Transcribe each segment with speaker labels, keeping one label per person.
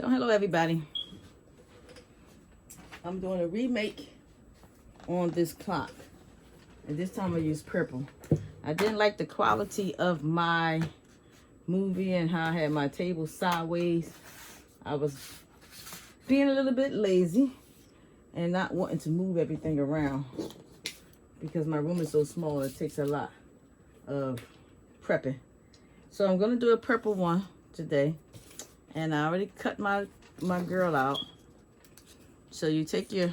Speaker 1: So hello everybody. I'm doing a remake on this clock. And this time I use purple. I didn't like the quality of my movie and how I had my table sideways. I was being a little bit lazy and not wanting to move everything around because my room is so small. It takes a lot of prepping. So I'm going to do a purple one today. And I already cut my girl out. So you take your,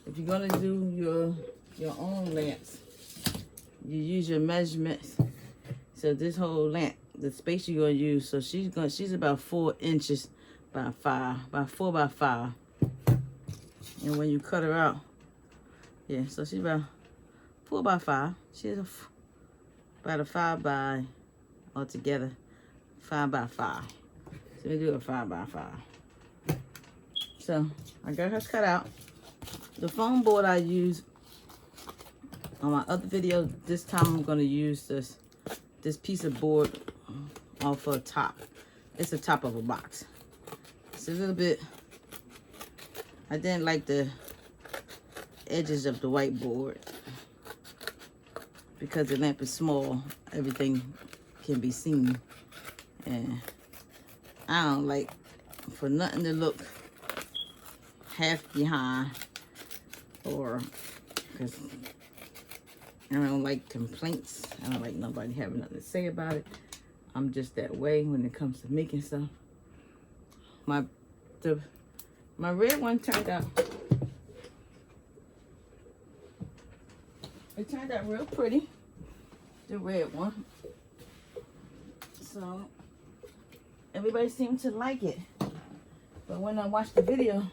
Speaker 1: if you're going to do your own lamps, you use your measurements. So this whole lamp, the space you're going to use, so she's about 4 inches by 5, about 4 by 5. And when you cut her out, yeah, so she's about 4 by 5. She's about a 5 by, altogether, 5 by 5. So we do a 5 by 5. So I got her cut out. The foam board I used on my other video, this time I'm going to use this piece of board off of top. It's the top of a box. It's a little bit, I didn't like the edges of the white board because the lamp is small. Everything can be seen. And I don't like for nothing to look half behind, or because I don't like complaints. I don't like nobody having nothing to say about it. I'm just that way when it comes to making stuff. My red one turned out, it turned out real pretty, the red one. So everybody seemed to like it. But when I watched the video,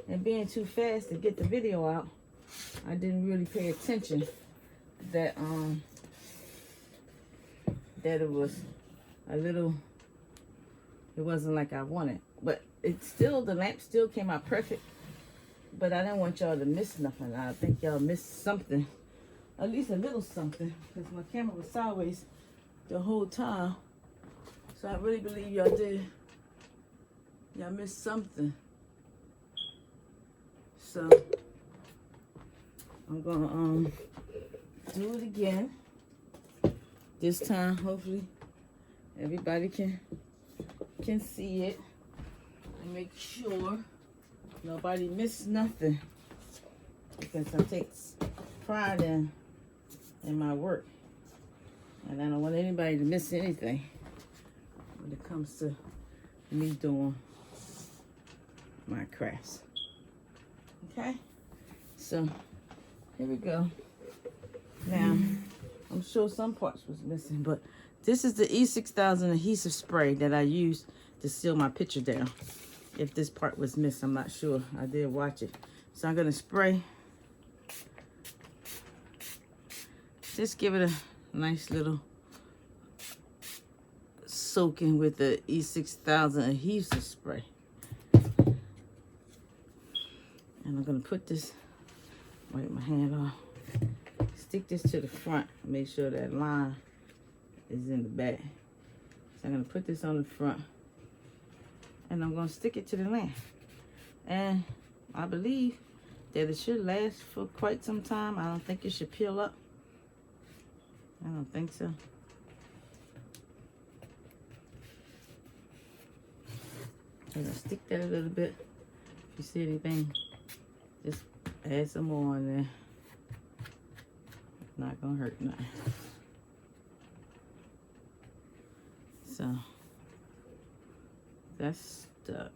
Speaker 1: and being too fast to get the video out, I didn't really pay attention that it was a little, it wasn't like I wanted. But it's still, the lamp still came out perfect. But I didn't want y'all to miss nothing. I think y'all missed something, at least a little something, because my camera was sideways the whole time. So I really believe y'all did. Y'all missed something. So I'm gonna do it again. This time, hopefully, everybody can see it and make sure nobody missed nothing. Because I take pride in my work, and I don't want anybody to miss anything when it comes to me doing my crafts. Okay, so here we go. Now, I'm sure some parts was missing, but this is the E6000 adhesive spray that I used to seal my picture down. If this part was missed, I'm not sure. I did watch it. So I'm gonna spray. Just give it a nice little soaking with the E6000 adhesive spray. And I'm gonna put this, wipe my hand off, stick this to the front, make sure that line is in the back. So I'm gonna put this on the front, and I'm gonna stick it to the lamp. And I believe that it should last for quite some time. I don't think it should peel up. I don't think so. I'm gonna stick that a little bit. If you see anything, just add some more in there. Not gonna hurt nothing. So that's stuck.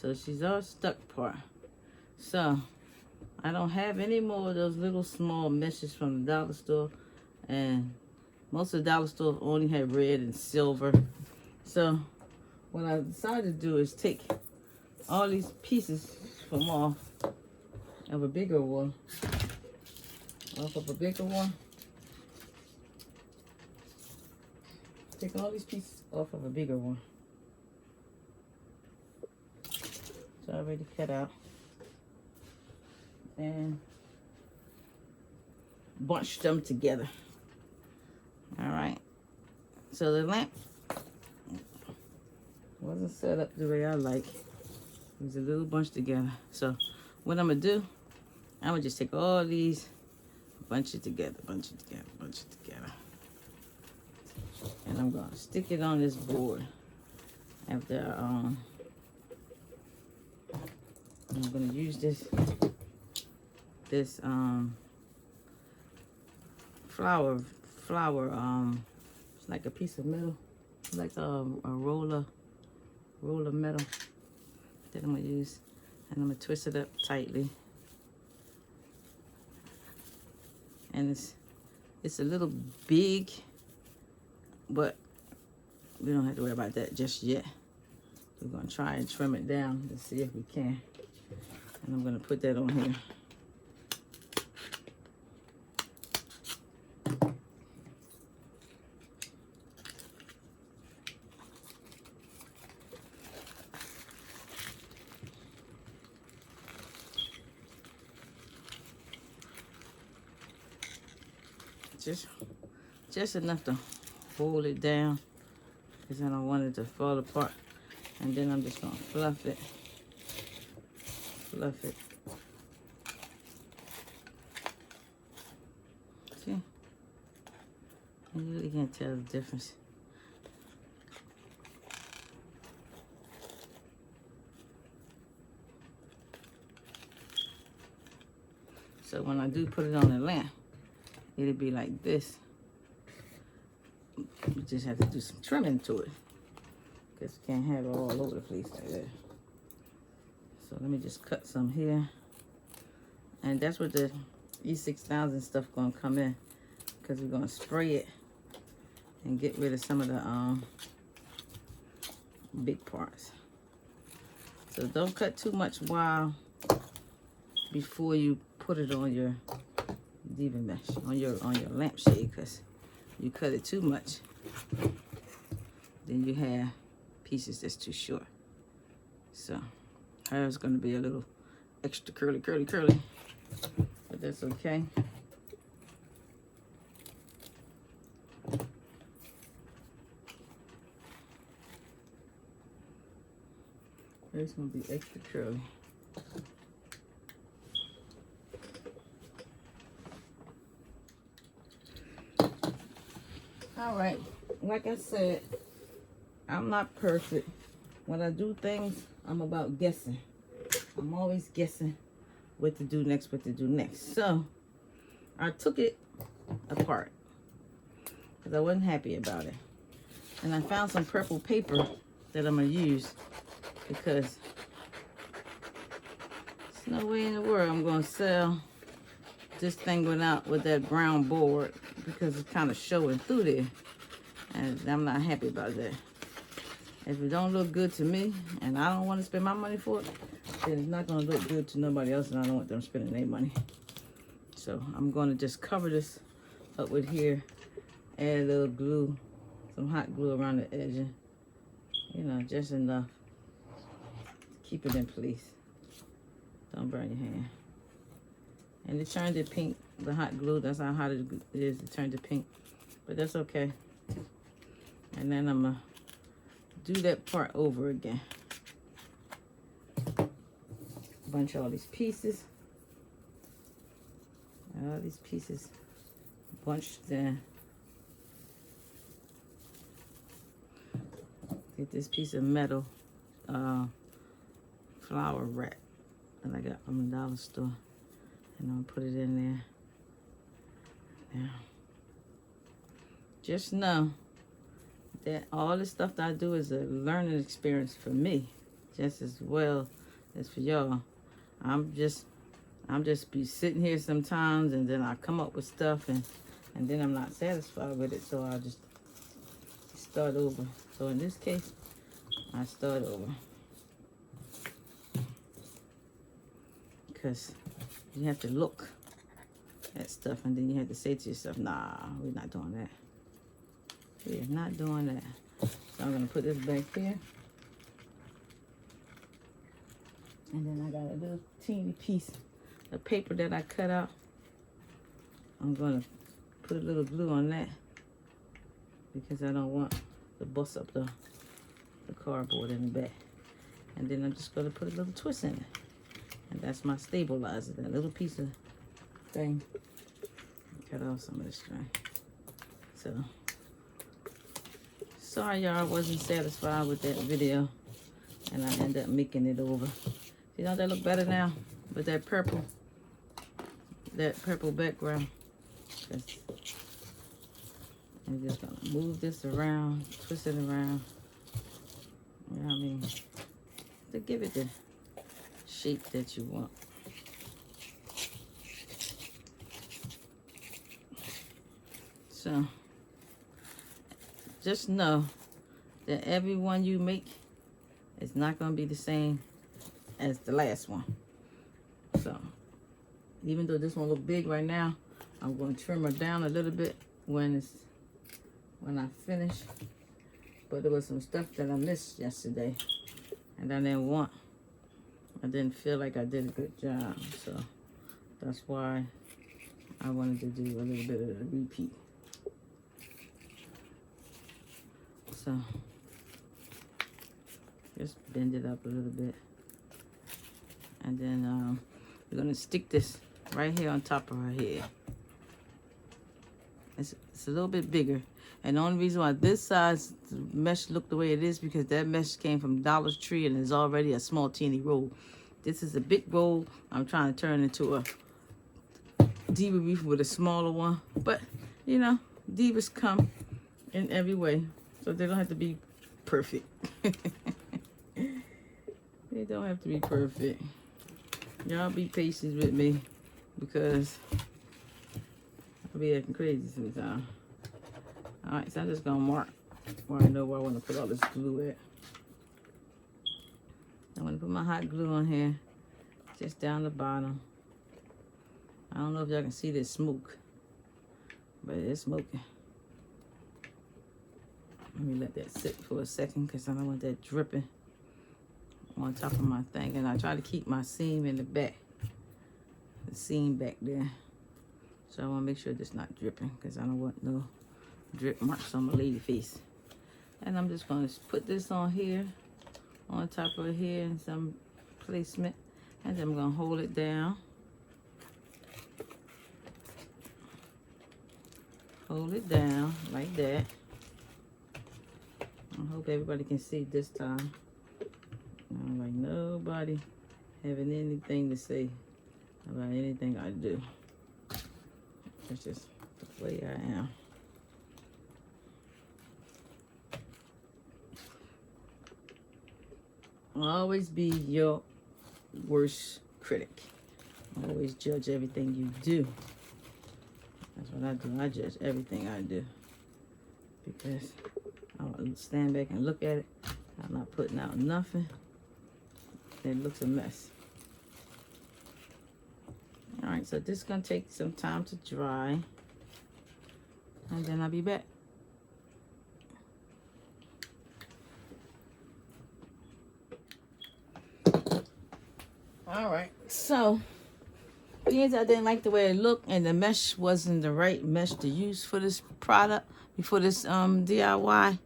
Speaker 1: So she's all stuck part. So I don't have any more of those little small meshes from the dollar store, and most of the dollar stores only have red and silver. So what I decided to do is take all these pieces from off of a bigger one. Take all these pieces off of a bigger one. So I already cut out. And bunch them together. All right. So the lamp wasn't set up the way I like. It was a little bunch together. So what I'm gonna do, I'm gonna just take all these, bunch it together, bunch it together, bunch it together. And I'm gonna stick it on this board after I'm gonna use this flower, it's like a piece of metal, like a roller metal that I'm gonna use, and I'm gonna twist it up tightly. And it's a little big, but we don't have to worry about that just yet. We're gonna try and trim it down to see if we can. And I'm gonna put that on here. Just enough to hold it down, because I don't want it to fall apart. And then I'm just gonna fluff it. See? You really can't tell the difference. So when I do put it on the lamp, it'll be like this. You just have to do some trimming to it, because you can't have it all over the place like that. So let me just cut some here. And that's what the E6000 stuff gonna come in, because we're gonna spray it and get rid of some of the big parts. So don't cut too much before you put it on your diva mesh, on your lampshade, because you cut it too much, then you have pieces that's too short. So hers gonna be a little extra curly, but that's okay. It's gonna be extra curly. All right, like I said, I'm not perfect. When I do things, I'm about guessing. I'm always guessing what to do next. So I took it apart because I wasn't happy about it. And I found some purple paper that I'm gonna use, because there's no way in the world I'm gonna sell this thing with that brown board, because it's kind of showing through there, and I'm not happy about that. If it don't look good to me and I don't want to spend my money for it, then it's not going to look good to nobody else, and I don't want them spending their money. So I'm going to just cover this up with here, add a little glue, some hot glue around the edge, you know, just enough to keep it in place. Don't burn your hand. And it turned it pink, the hot glue, that's how hot it is, it turned it pink. But that's okay. And then I'm going to do that part over again. Bunch all these pieces. All these pieces bunched in. Get this piece of metal flower wrap that I got from the dollar store. And I'm gonna put it in there. Now, just know that all the stuff that I do is a learning experience for me, just as well as for y'all. I'm just be sitting here sometimes, and then I come up with stuff, and then I'm not satisfied with it, so I just start over. So in this case, I start over, because you have to look at stuff, and then you have to say to yourself, nah, we're not doing that. We're not doing that. So I'm gonna put this back here. And then I got a little teeny piece of paper that I cut out. I'm gonna put a little glue on that, because I don't want to bust up the the cardboard in the back. And then I'm just going to put a little twist in it. And that's my stabilizer, that little piece of thing. Cut off some of the string. So, sorry y'all, I wasn't satisfied with that video. And I ended up making it over. You know, that look better now with that purple background. I'm just gonna move this around, twist it around. You know what I mean? To give it the shape that you want. So, just know that every one you make is not gonna be the same as the last one. So, even though this one look big right now, I'm going to trim her down a little bit when I finish. But there was some stuff that I missed yesterday, and I didn't feel like I did a good job. So that's why I wanted to do a little bit of the repeat. So just bend it up a little bit, and then we're gonna stick this right here on top of her head. It's a little bit bigger, and the only reason why this size mesh look the way it is because that mesh came from Dollar Tree and is already a small teeny roll. This is a big roll. I'm trying to turn into a diva reef with a smaller one, but you know, divas come in every way, so they don't have to be perfect. They don't have to be perfect. Y'all be patient with me because I'll be acting crazy sometimes. Alright, so I'm just gonna mark where I know where I want to put all this glue at. I'm gonna put my hot glue on here, just down the bottom. I don't know if y'all can see this smoke, but it's smoking. Let me let that sit for a second because I don't want that dripping on top of my thing. And I try to keep my seam in the back, the seam back there. So I want to make sure it's not dripping because I don't want no drip marks on my lady face. And I'm just going to put this on here, on top of here in some placement. And then I'm going to hold it down. Hold it down like that. I hope everybody can see this time. I'm like nobody having anything to say about anything I do. That's just the way I am. I'll always be your worst critic. Always judge everything you do. That's what I do. I judge everything I do. Because I'll stand back and look at it. I'm not putting out nothing. It looks a mess. Alright, so this is going to take some time to dry. And then I'll be back. Alright, so because I didn't like the way it looked and the mesh wasn't the right mesh to use for this product, before this DIY.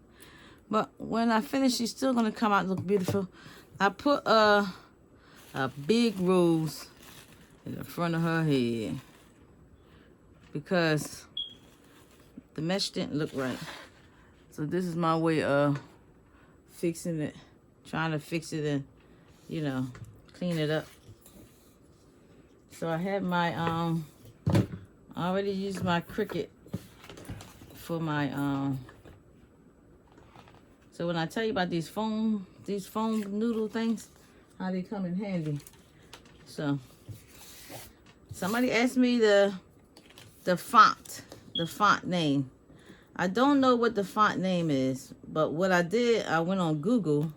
Speaker 1: But when I finish, she's still going to come out and look beautiful. I put a big rose in the front of her head because the mesh didn't look right. So this is my way of fixing it, trying to fix it and, you know, clean it up. So I have my, I already used my Cricut for my, so when I tell you about these foam noodle things, how they come in handy. So somebody asked me the font name. I don't know what the font name is, but what I did, I went on Google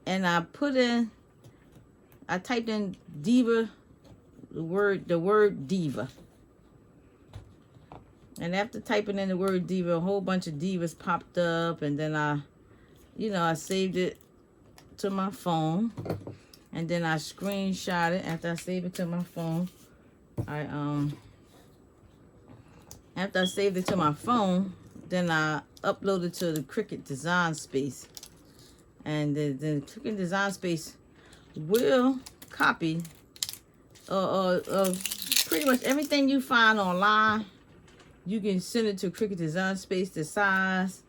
Speaker 1: and I typed in diva, the word diva. And after typing in the word diva, a whole bunch of divas popped up, and then I saved it to my phone, and then I screenshot it. After I saved it to my phone, after I saved it to my phone, then I uploaded to the Cricut Design Space, And the Cricut Design Space will copy pretty much everything you find online. You can send it to Cricut Design Space, the size,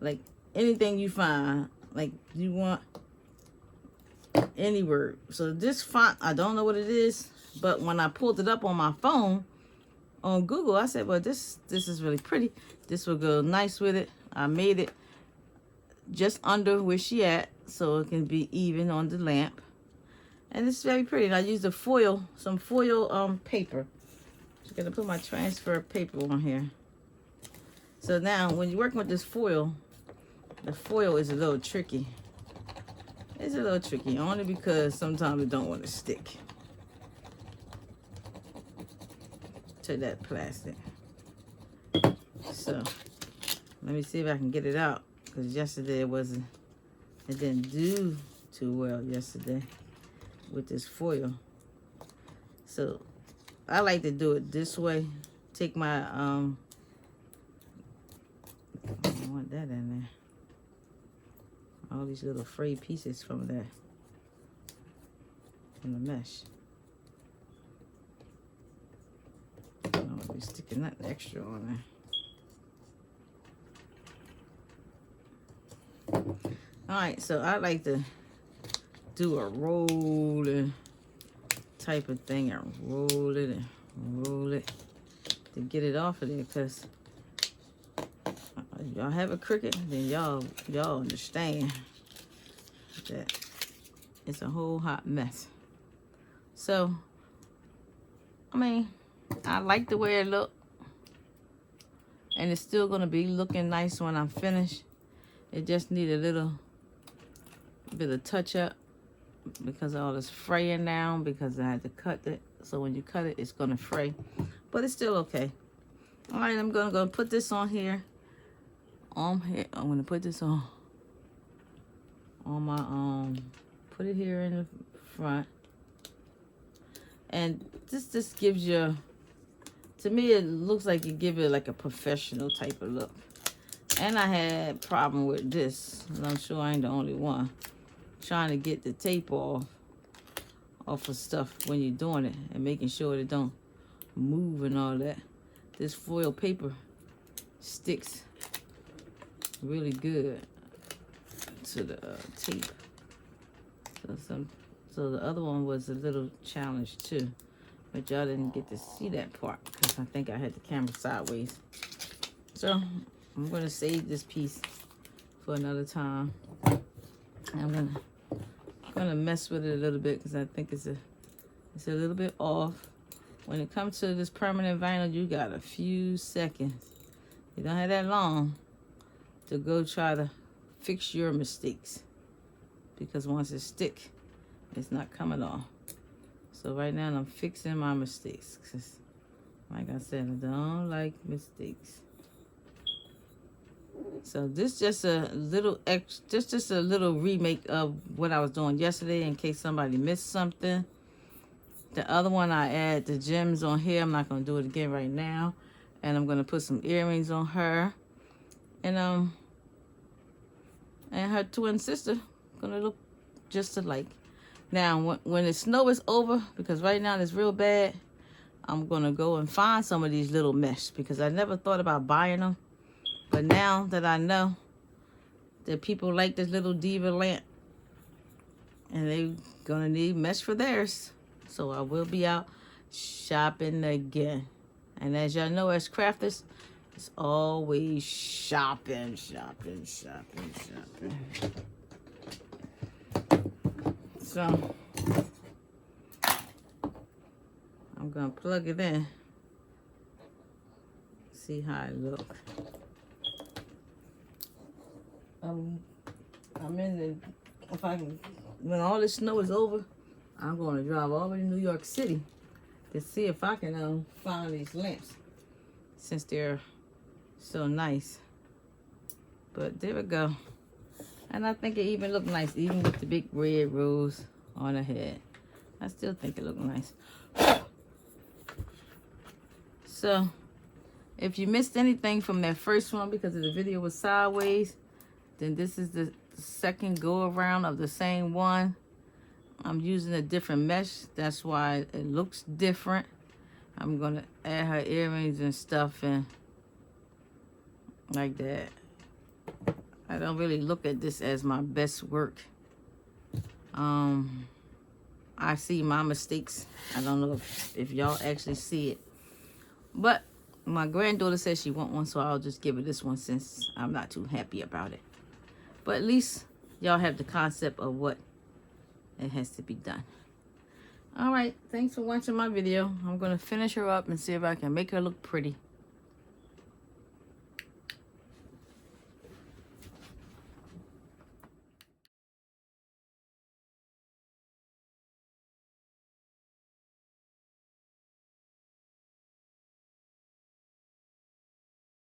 Speaker 1: like anything you find, like you want any word. So this font, I don't know what it is, but when I pulled it up on my phone on Google, I said, well, this is really pretty. This will go nice with it. I made it just under where she at, so it can be even on the lamp. And it's very pretty. And I used a foil, some foil paper. Just gonna put my transfer paper on here. So now when you're working with this foil, the foil is a little tricky. It's a little tricky only because sometimes it don't want to stick to that plastic. So let me see if I can get it out, because yesterday it didn't do too well yesterday with this foil. So I like to do it this way. Take my I don't want that in there. All these little frayed pieces from the mesh. I don't want to be sticking nothing extra on there. Alright, so I like to do a rolling type of thing and roll it and roll it to get it off of there, because y'all have a Cricut, then y'all understand that it's a whole hot mess. So I mean, I like the way it look, and it's still gonna be looking nice when I'm finished. It just need a little bit of touch up because all this fraying down, because I had to cut it. So when you cut it, it's gonna fray, but it's still okay. All right, I'm gonna go put this on here. Here, I'm gonna put this on my put it here in the front, and this just gives you, to me it looks like it give it like a professional type of look. And I had a problem with this, and I'm sure I ain't the only one, trying to get the tape off of stuff when you're doing it and making sure it don't move and all that. This foil paper sticks really good to the tape. So the other one was a little challenge too, but y'all didn't get to see that part because I think I had the camera sideways. So I'm gonna save this piece for another time. I'm gonna mess with it a little bit because I think it's a little bit off. When it comes to this permanent vinyl, you got a few seconds. You don't have that long to go try to fix your mistakes, because once it stick, it's not coming off. So right now I'm fixing my mistakes, because like I said, I don't like mistakes. So this just a little just a little remake of what I was doing yesterday in case somebody missed something. The other one, I add the gems on here. I'm not gonna do it again right now. And I'm gonna put some earrings on her. And her twin sister gonna look just alike. Now when the snow is over, because right now it's real bad, I'm gonna go and find some of these little mesh, because I never thought about buying them. But now that I know that people like this little diva lamp, and they're gonna need mesh for theirs, so I will be out shopping again. And as y'all know, as crafters, it's always shopping. So I'm gonna plug it in, see how it looks. I'm in the, if I can, when all this snow is over, I'm going to drive all the way to New York City to see if I can find these lamps, since they're so nice. But there we go. And I think it even looked nice, even with the big red rose on the head. I still think it looked nice. So if you missed anything from that first one because the video was sideways, then this is the the second go around of the same one. I'm using a different mesh. That's why it looks different. I'm going to add her earrings and stuff in like that. I don't really look at this as my best work. I see my mistakes. I don't know if y'all actually see it. But my granddaughter says she wants one, so I'll just give her this one since I'm not too happy about it. But at least y'all have the concept of what it has to be done. All right, thanks for watching my video. I'm going to finish her up and see if I can make her look pretty.